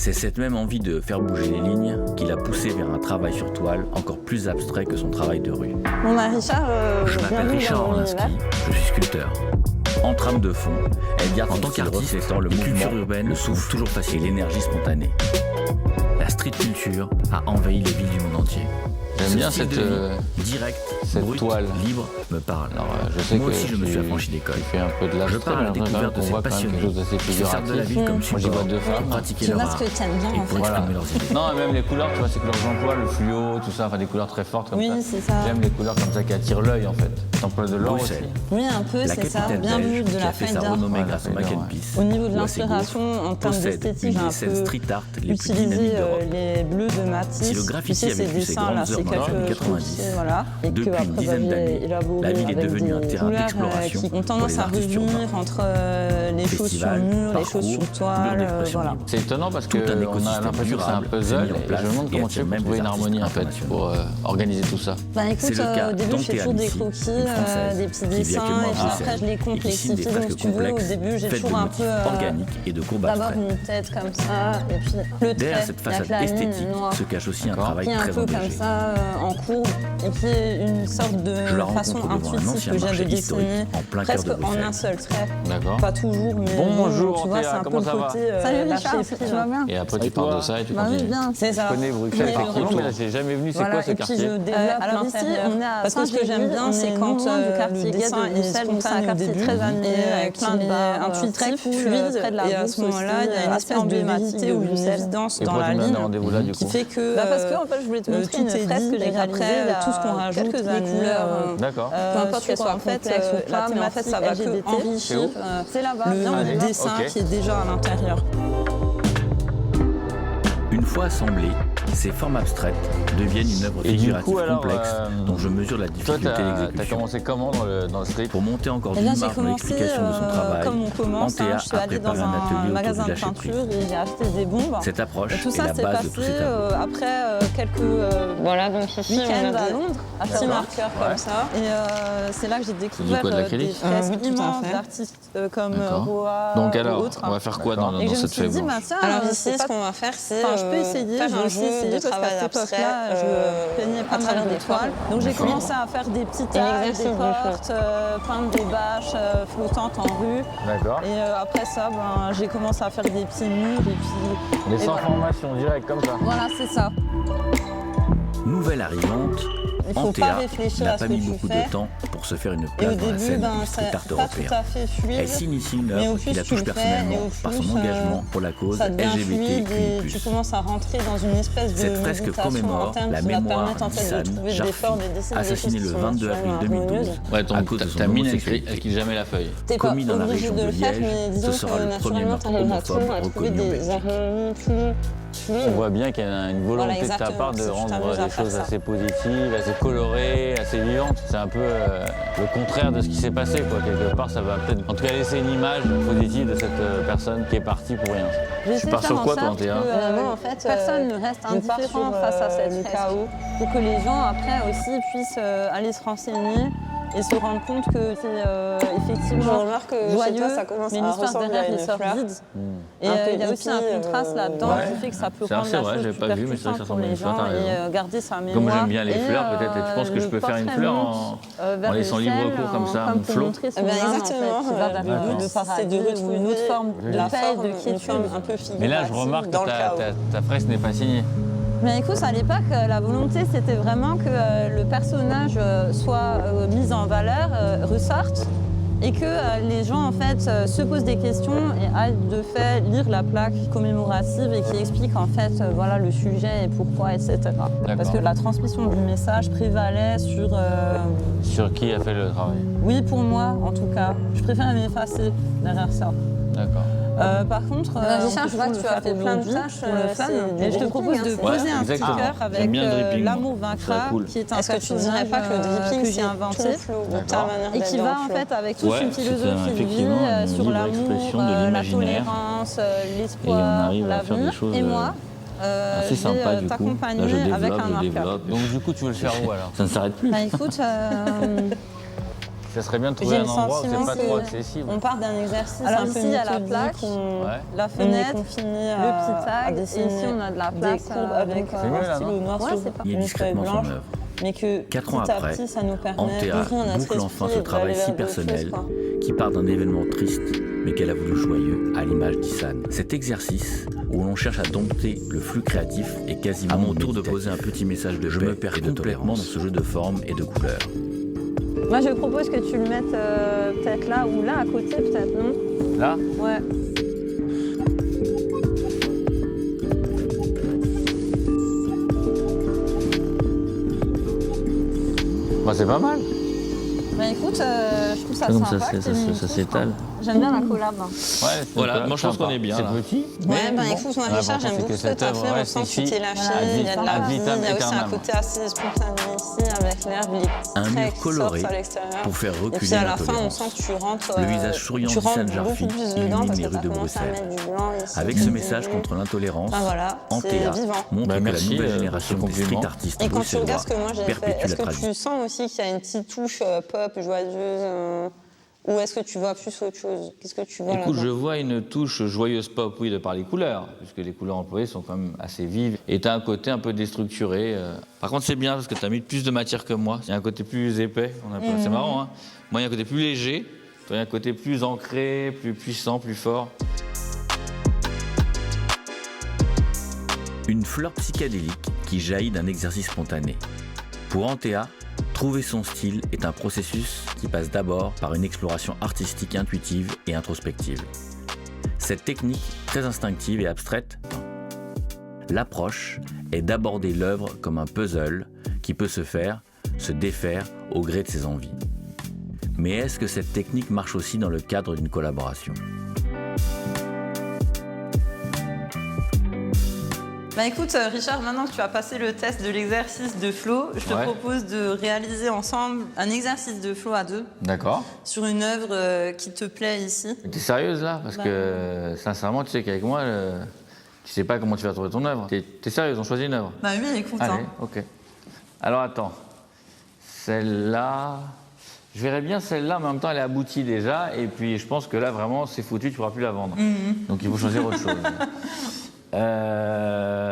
C'est cette même envie de faire bouger les lignes qui l'a poussé vers un travail sur toile encore plus abstrait que son travail de rue. Bon bah Richard, Je m'appelle Richard Orlinski, je suis sculpteur. En trame de fond, elle garde en tant qu'artiste reflétant le mouvement urbaine, le souffle toujours facile et l'énergie spontanée. La street culture a envahi les villes du monde entier. J'aime bien cette direct, cette brut, toile libre me parle. Alors, je sais Moi que aussi, je me suis affranchi d'école. Tu fais un peu de Je pars à la découverte de ces passionnés qui se servent de la ville comme Moi, j'y support vois deux pour femmes. pratiquer tu leur vois ce art que tu aimes bien et en pour fait. exprimer leurs idées. Non, même les couleurs, tu vois, c'est que leurs emplois, le fluo, tout ça, enfin des couleurs très fortes comme Oui, ça. c'est ça. J'aime les couleurs comme ça qui attirent l'œil en fait. T'emploies de l'or aussi. Bruxelles, Oui, un peu, la c'est ça. capitale Bien vu belge de qui la a fait fête sa d'art. renommée Ouais, grâce au la Mac fête and d'art, Peace. Au niveau de ou à ses l'inspiration, gaufres, en termes possède d'esthétique, une j'ai des un scènes peu street art les plus dynamiques utiliser d'Europe. les bleus de Matisse. Si le graffiti Tu sais, avait ces vu ses dessins là, grandes c'est œuvres dans les quelques années clichés, 90, voilà, et que depuis après une bah, dizaine j'ai d'années, élaboré la ville est avec devenue un des terrain couleurs d'exploration qui ont pour tendance les à artistes revenir urbains. entre les choses sur Festival, mur, les choses sur parcours, toile, mur d'expression voilà. libre. C'est étonnant parce Tout un qu'on a écosystème l'impression que c'est un durable puzzle s'est mis en et je place me demande et comment tu fais attire pour même trouver des une harmonie en artistes fait, internationaux. pour organiser tout ça. Bah écoute, C'est le cas au début je fais toujours des d'Anté croquis, Amici, une Française des petits qui vit dessins, actuellement et à puis après Bruxelles je les et qui signe complexifie. des Donc fresques si tu veux, au complexes début j'ai faites toujours de un peu motifs organiques et de courbes d'abord abstraites. une tête comme ça, et puis le Derrière trait, cette il y a façade que la ligne esthétique noire, se cache aussi un D'accord. travail qui est un très peu comme engagé. ça en courbe, et qui est une sorte de Je la façon rencontre devant un intuitive ancien que j'ai marché de historique dessiner en plein cœur presque de en Bruxelles. un seul trait. D'accord. Pas toujours, mais Bonjour, bon, tu vois, Antéa, c'est un peu comment le ça va côté Salut Richard, lâcher prise. tu vas bien? Et après tu pars de ça et tu Bah oui, continues. bien, c'est ça. Je connais Bruxelles, Oui, effectivement, oui, mais là j'ai jamais venu. C'est Voilà, quoi ce et puis quartier je développe Alors ici, l'intérieur. on est à Parce que ce que j'aime bien, c'est quand du quartier le gay dessin de est Bruxelles, donc c'est un spontané au quartier début, très animé, et avec qui plein de est bars, intuitif, très cool, fluide, près de la et à Bourse ce moment-là, aussi, il y a une assez espèce de emblématique vérité de ou une Bruxelles. évidence Et dans pourquoi la tu me donnes ligne rendez-vous là du qui coup? fait que Bah parce que en fait, je voulais te montrer tout une est fresque dit, que j'ai et réalisée après, il y a tout ce qu'on rajoute, quelques les années, couleurs, D'accord. peu importe qu'elle sur, soit en fait, complexe ou la pas, mais en fait, thématique ça va que LGBT, enrichir. C'est là-bas, viens, on y le va. dessin Ok. qui est déjà à l'intérieur. Une fois assemblées, ces formes abstraites deviennent une œuvre Et du figurative coup, alors, complexe dont je mesure la Toi, difficulté t'as d'exécution. commencé comment dans le street? Pour monter encore Et d'une là, j'ai marge dans commencé l'explication de son travail, comme on commence. Antéa Je suis a allée dans préparé un atelier un autour magasin du de lâcher-prise. peinture et j'ai acheté des bombes. Cette approche Et tout est ça la s'est base de tous passé ces tableaux. après quelques Voilà, donc ici, week-ends on a à des- Londres, à petits D'accord. marqueurs Ouais. comme ça. Et c'est là que j'ai découvert quoi, de des l'acrylique fresques Oui, tout à immenses fait. d'artistes comme D'accord. Roa Donc ou alors, autres. on va faire quoi Et dans je me cette suis feuille dit, blanche? bah tiens, Alors ici, c'est ce pas... qu'on va faire, c'est Enfin, je peux essayer, faire je vais un aussi jeu essayer de parce qu'à travail cette abstrait époque-là, je peignais pas à travers mal des d'étoiles. toiles. Donc j'ai D'accord. commencé à faire des petits Et tags, l'exercice des du portes, peindre des bâches flottantes en rue. D'accord. Et après ça, j'ai commencé à faire des petits murs et puis... Mais et sans voilà. formation, direct, comme ça. Voilà, c'est ça. Nouvelle arrivante, Il faut pas Antéa réfléchir n'a à ce pas que mis tu beaucoup fais. de temps pour se faire une Et place au dans la début, scène du c'est street art pas tout européen. à fait fluide. Elle s'initie une Mais au œuvre plus qui la tu touche le fais, personnellement et au par son plus, engagement pour la cause ça devient LGBT fluide et tu plus. commences à rentrer dans une espèce de Cette fresque méditation commémore interne la qui va te mémoire permettre en fait de d'Issane trouver des Jarfi, formes, de dessiner des choses assassiné qui le sont 22 avril naturellement 2012 harmonieuses. Ouais, à cause de son ta mine, elle homosexualité. quitte jamais la feuille. T'es pas Commis dans la obligé région de de le faire, Liège, mais disons ce sera que le premier naturellement, meurtre t'arriveras homophobe toujours à trouver reconnu en des Belgique. harmonies fluides. On voit bien qu'il y a une volonté de ta exactement, part de si tu rendre t'amuses à des faire choses ça. assez positives, assez colorées, assez vivantes. C'est un peu le contraire de ce qui s'est passé, quoi. Quelque part, ça va peut-être, en tout cas, laisser une image positive de cette personne qui est partie pour rien. J'essaie Tu pars de sur faire quoi, en toi, sorte Antéa? que, Vraiment, en fait, personne ne reste je pars indifférent sur, face à cette le fresque. chaos. Pour que les gens, après, aussi puissent aller se renseigner et se rendre compte que c'est Je effectivement remarque que chez joyeux, toi, ça commence mais à l'histoire ressembler derrière à les une sœurs fleur. vides. Et Un peu il y a aussi un hippie, contraste là-dedans ouais. qui fait que ça peut C'est rendre assez la vrai, chose j'ai plus pas vu, mais c'est vrai que ça percutante pour ressemble à les une fleur, gens t'as raison. et garder sa mémoire. Comme j'aime bien les Et, fleurs, peut-être, tu penses que je le peux faire une portrait fleur monte, vers en laissant le libre ciel, cours comme ça, comme un pour flot. montrer son Eh ben, âme, en fait, exactement, qui va vers d'accord. le C'est paradis de ou une retrouver autre forme une de paix, de une quiétude. forme un peu figurative Mais là, je remarque que dans le chaos. ta fresque n'est pas signée. Mais écoute, à l'époque, la volonté, c'était vraiment que le personnage soit mis en valeur, ressorte, et que les gens, en fait, se posent des questions et aillent de fait lire la plaque commémorative et qui explique, en fait, voilà, le sujet et pourquoi, etc. Parce que la transmission du message prévalait sur... Sur qui a fait le travail? Oui, pour moi, en tout cas. Je préfère m'effacer derrière ça. D'accord. Par contre, Richard, je vois que tu as fait plein de tâches pour le fun. c'est Et du je te dripping, propose de hein, poser Ouais, un exactement. sticker J'aime avec bien le dripping, moi. l'amour C'est vaincra, cool. qui est un Est-ce que tu dirais personnage pas que le dripping, que c'est j'ai inventé tout le flow de ta D'accord. manière et d'être qui dans va le en flow. fait avec toute Ouais, une c'est philosophie de vie effectivement une sur libre l'amour, expression de la l'imaginaire. tolérance, Et on l'espoir, arrive à faire des l'avenir. choses Et moi, assez je sympas vais du coup. t'accompagner Là, je avec développe, un je marqueur. développe. Donc du coup, tu veux le faire où alors? Ça ne s'arrête plus. Bah écoute, Ça serait bien de trouver J'ai un le endroit où c'est sentiment pas que trop accessible. On part d'un exercice Alors un ici, peu il y a la méthodique, plaque, Ouais. la on est fenêtre, confiné le petit à tag, et dessiner ici on a de la place des courbes avec donc, C'est mieux, là, un stylo non noir Ouais, sur c'est pas- Il est une feuille discrètement son blanche, œuvre. mais que 4 ans petit à après, petit, ça nous permet Antea d'ouvrir notre boucle enfin esprit ce et travail d'aller si vers d'autres personnel choses, quoi. qui part d'un événement triste mais qu'elle a voulu joyeux à l'image d'Issan. Cet exercice où l'on cherche à dompter le flux créatif est quasiment à mon tour de poser un petit message de je me perds complètement dans ce jeu de formes et de couleurs. Moi je propose que tu le mettes peut-être là ou là à côté peut-être, non? Là, Ouais. bah, c'est pas mal. Bah écoute, je trouve ça Comme sympa. ça, que t'aies mis une touche, s'étale. quoi. J'aime bien la collab. Ouais, Voilà, moi, je pense qu'on est bien, C'est là. petit. Ouais, mais ben bon. écoute, moi, L'important, Richard, j'aime c'est beaucoup que ce que cette tu as œuvre fait. On reste sent que tu ici, t'es lâché, Voilà, il y a de la ad vie, vitam il y a aussi un aeternam. côté assez spontané ici avec l'herbe, les Un traits mur qui coloré sortent à l'extérieur. pour faire Et reculer puis à la fin, on l'intolérance. sent que tu rentres, Le visage souriant tu rentres d'Issan Jarfi beaucoup plus dedans illumine parce les que rues tu as de commencé à Bruxelles. mettre du blanc ici. Avec ce message contre l'intolérance, Enfin voilà, c'est Antea vivant. montre Bah, que merci, la nouvelle ce génération des compliment. street artistes Et quand tu regardes bruxellois ce que moi j'ai fait, perpétue est-ce la que tradition. tu sens aussi qu'il y a une petite touche pop, joyeuse ou est-ce que tu vois plus autre chose? Qu'est-ce que tu vois Écoute, là-dedans? je vois une touche joyeuse pop, oui, de par les couleurs, puisque les couleurs employées sont quand même assez vives. Et tu as un côté un peu déstructuré. Par contre, c'est bien parce que tu as mis plus de matière que moi. Il y a un côté plus épais, c'est marrant, hein. Moi, il y a un côté plus léger, toi, il y a un côté plus ancré, plus puissant, plus fort. Une fleur psychédélique qui jaillit d'un exercice spontané. Pour Antea, trouver son style est un processus qui passe d'abord par une exploration artistique intuitive et introspective. Cette technique, très instinctive et abstraite, l'approche est d'aborder l'œuvre comme un puzzle qui peut se faire, se défaire au gré de ses envies. Mais est-ce que cette technique marche aussi dans le cadre d'une collaboration ? Bah écoute, Richard, maintenant que tu as passé le test de l'exercice de flow, je te Ouais. propose de réaliser ensemble un exercice de flow à deux D'accord. sur une œuvre qui te plaît ici. T'es sérieuse là? Parce que sincèrement, tu sais qu'avec moi, tu sais pas comment tu vas trouver ton œuvre. T'es sérieuse, on choisit une œuvre? Bah oui, écoute. Allez, Hein. ok. Alors attends, celle-là, je verrais bien celle-là, mais en même temps elle est aboutie déjà, et puis je pense que là vraiment c'est foutu, tu pourras plus la vendre. Donc il faut choisir autre chose.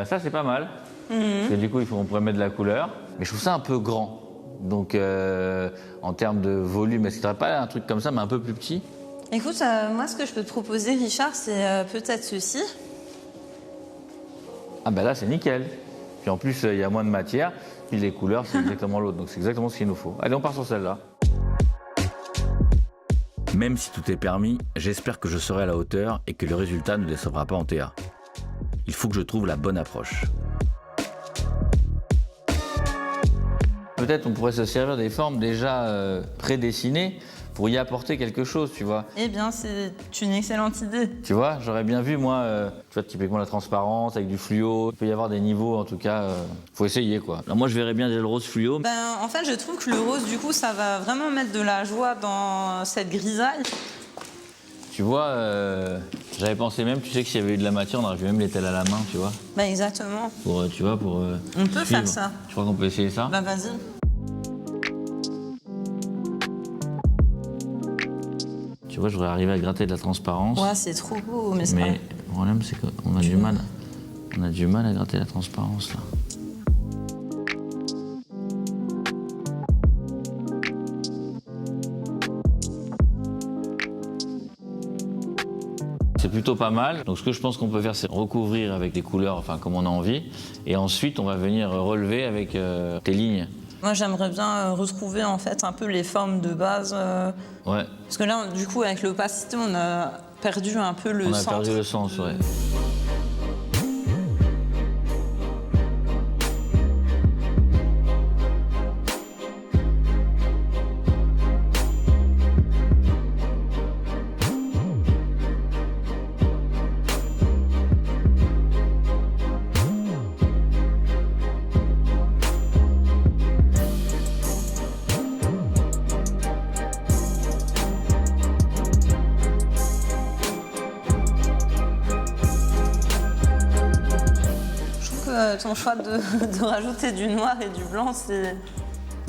Ça c'est pas mal, parce que du coup on pourrait mettre de la couleur, mais je trouve ça un peu grand. Donc en termes de volume, est-ce qu'il n'y aurait pas un truc comme ça, mais un peu plus petit? Écoute, moi ce que je peux te proposer, Richard, c'est peut-être ceci. Ah ben là c'est nickel. Puis en plus il y a moins de matière, puis les couleurs c'est exactement l'autre, donc c'est exactement ce qu'il nous faut. Allez, on part sur celle-là. Même si tout est permis, j'espère que je serai à la hauteur et que le résultat ne décevra pas Antea. Il faut que je trouve la bonne approche. Peut-être on pourrait se servir des formes déjà prédessinées pour y apporter quelque chose, tu vois. Eh bien, c'est une excellente idée. Tu vois, j'aurais bien vu, moi, tu vois, typiquement la transparence avec du fluo. Il peut y avoir des niveaux, en tout cas, faut essayer, quoi. Alors moi, je verrais bien le rose fluo. Ben, en fait, je trouve que le rose, du coup, ça va vraiment mettre de la joie dans cette grisaille. Tu vois, j'avais pensé même, tu sais que s'il y avait eu de la matière, on aurait pu même l'étaler à la main, tu vois. Ben, exactement. Pour, tu vois, pour On peut suivre. faire ça. Tu crois qu'on peut essayer ça? Ben, vas-y. Tu vois, j'aurais arrivé à gratter de la transparence. Ouais, c'est trop beau, mais c'est mais pas... le problème, c'est qu'on a du mal. On a du mal à gratter la transparence, là. C'est plutôt pas mal. Donc ce que je pense qu'on peut faire, c'est recouvrir avec des couleurs, enfin comme on a envie. Et ensuite, on va venir relever avec tes lignes. Moi, j'aimerais bien retrouver, en fait, un peu les formes de base. Ouais, Parce que là, du coup, avec l'opacité, on a perdu un peu le on a centre. perdu le sens, ouais. Je trouve que ton choix de rajouter du noir et du blanc,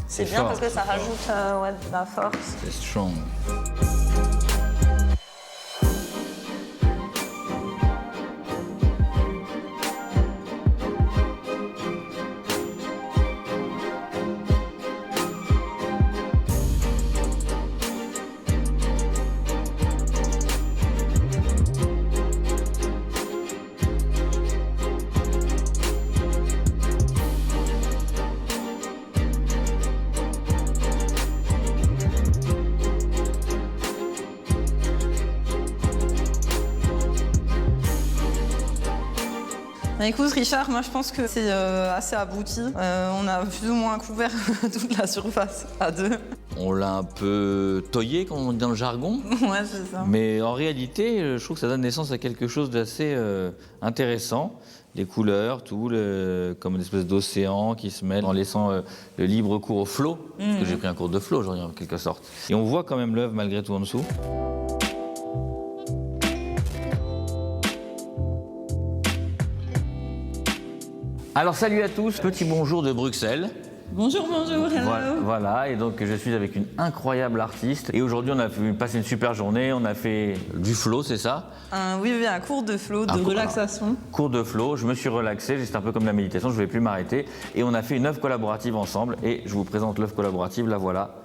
C'est bien fort, parce que ça c'est rajoute ouais, de la force. C'est strong. Bah, écoute Richard, moi je pense que c'est assez abouti. On a plus ou moins couvert toute la surface à deux. On l'a un peu toyé, comme on dit dans le jargon. Ouais, c'est ça. Mais en réalité, je trouve que ça donne naissance à quelque chose d'assez intéressant. Les couleurs, tout, comme une espèce d'océan qui se mêle en laissant le libre cours au flot. Parce que j'ai pris un cours de flot aujourd'hui, en quelque sorte. Et on voit quand même l'œuvre malgré tout en dessous. Alors salut à tous, petit bonjour de Bruxelles. Bonjour, hello. Voilà, et donc je suis avec une incroyable artiste. Et aujourd'hui, on a passé une super journée, on a fait du flow, c'est ça? Oui, un cours de flow, de relaxation. Cours de flow, je me suis relaxé, c'était un peu comme la méditation, je ne vais plus m'arrêter. Et on a fait une œuvre collaborative ensemble, et je vous présente l'œuvre collaborative, la voilà.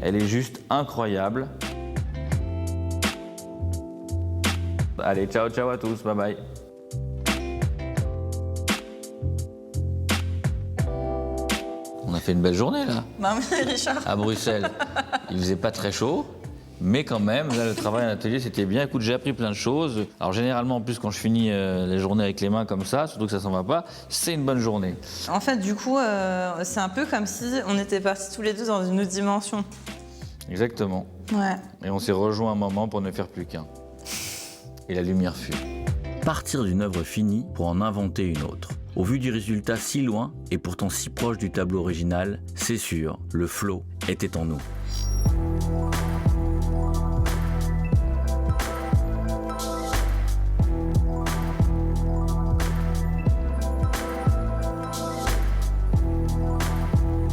Elle est juste incroyable. Allez, ciao à tous, bye bye. On a fait une belle journée là, Bah oui, Richard. à Bruxelles. Il faisait pas très chaud, mais quand même, là, le travail à l'atelier c'était bien. Écoute, j'ai appris plein de choses. Alors généralement, en plus, quand je finis les journées avec les mains comme ça, surtout que ça s'en va pas, c'est une bonne journée. En fait, du coup, c'est un peu comme si on était partis tous les deux dans une autre dimension. Exactement. Ouais. Et on s'est rejoint un moment pour ne faire plus qu'un. Et la lumière fut. Partir d'une œuvre finie pour en inventer une autre. Au vu du résultat si loin et pourtant si proche du tableau original, c'est sûr, le flow était en nous.